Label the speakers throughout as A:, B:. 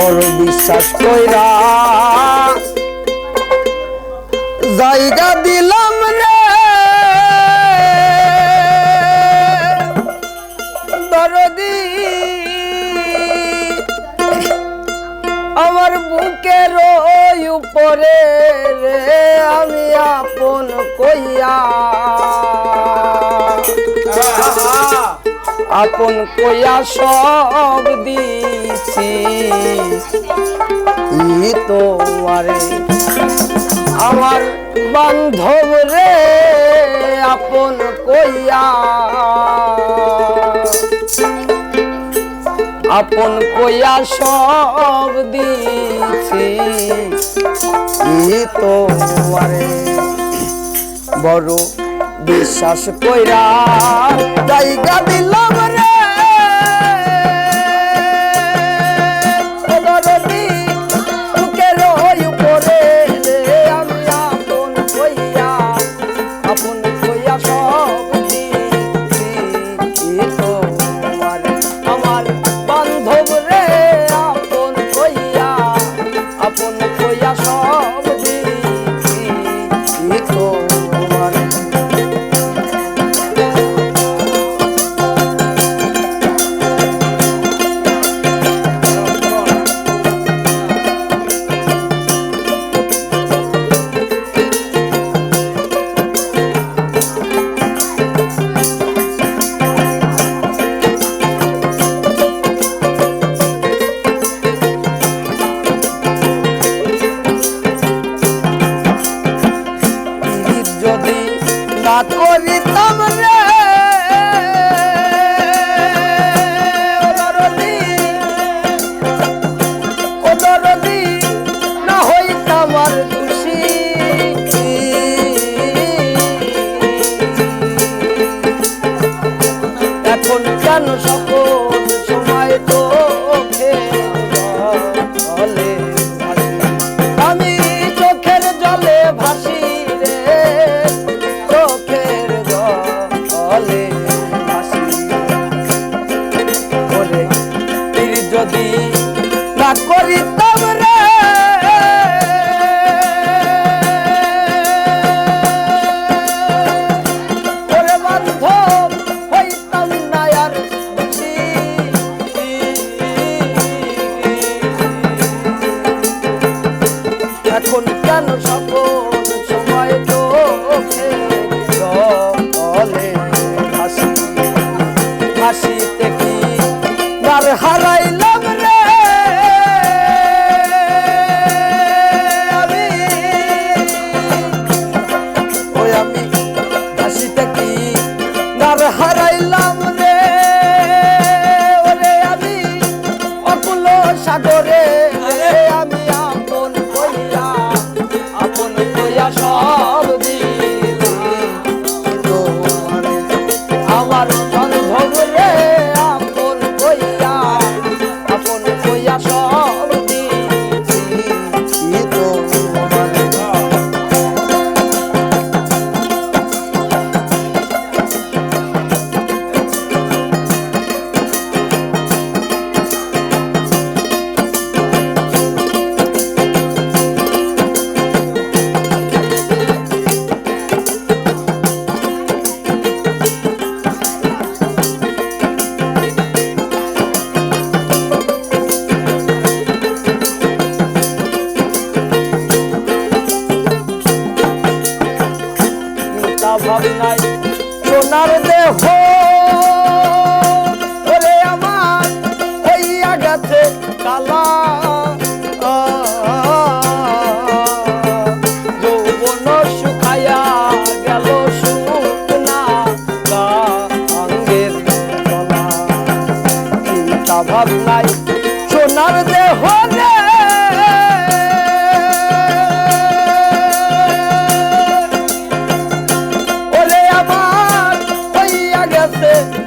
A: বড় বিশ্বাস কইরা জায়গা দিলাম রে দরদি আমার বুকের উপরে রে আমি আপন কইয়া আপন কইয়া সব দিছি তোমারে আমার বান্ধব রে আপন কইয়া আপন কইয়া সব দিছি তোমারে বড় বিশ্বাস কইরা জায়গা দিলাম রে দরদি বুকের উপরে রে আমি আপন কইয়া সব দিছি তোমারে আমার বান্ধব রে আপন কইয়া সব দিছি তোমারে না করিতাম রে ও দরদি না হইতাম আর খুশি এখন কেন সকল সময় তো আমি চোখের জলে ভাসি যদি না করিতাম রে ওরে বান্ধব হইতাম না আর এখন কেন সকল সময় তো চলে হাসিতে কি আর হারাইলাম রে আমি হাসিতে কি আর হারাইলাম রে ওরে আমি অকুল সাগরে আমি আপন কইয়া সব দিছি আমার বান্ধব রে আপন কইয়া সব দিছি তোমারে ভাবনাই সোনার দেহ ওরে আমার হইয়া গেছে কালা যৌবন শুকাইয়া গেল শুকনা অঙ্গের তলা চিন্তা ভাবনাই সোনার দেহ রে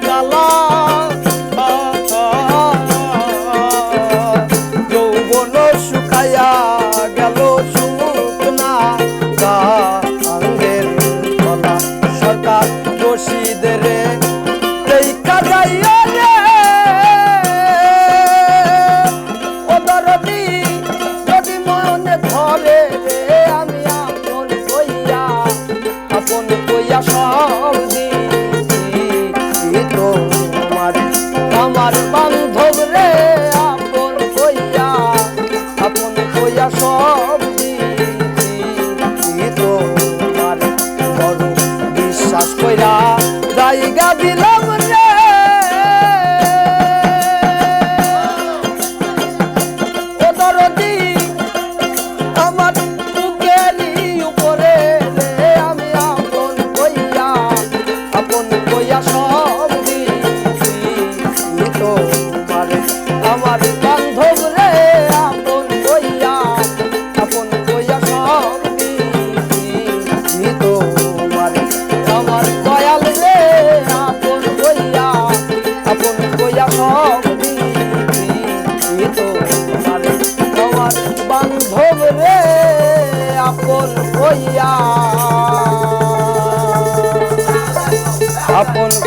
A: কালা বান্ধব রে আপন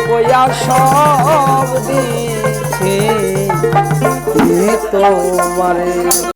A: কইয়া সব দিছি তোমারে।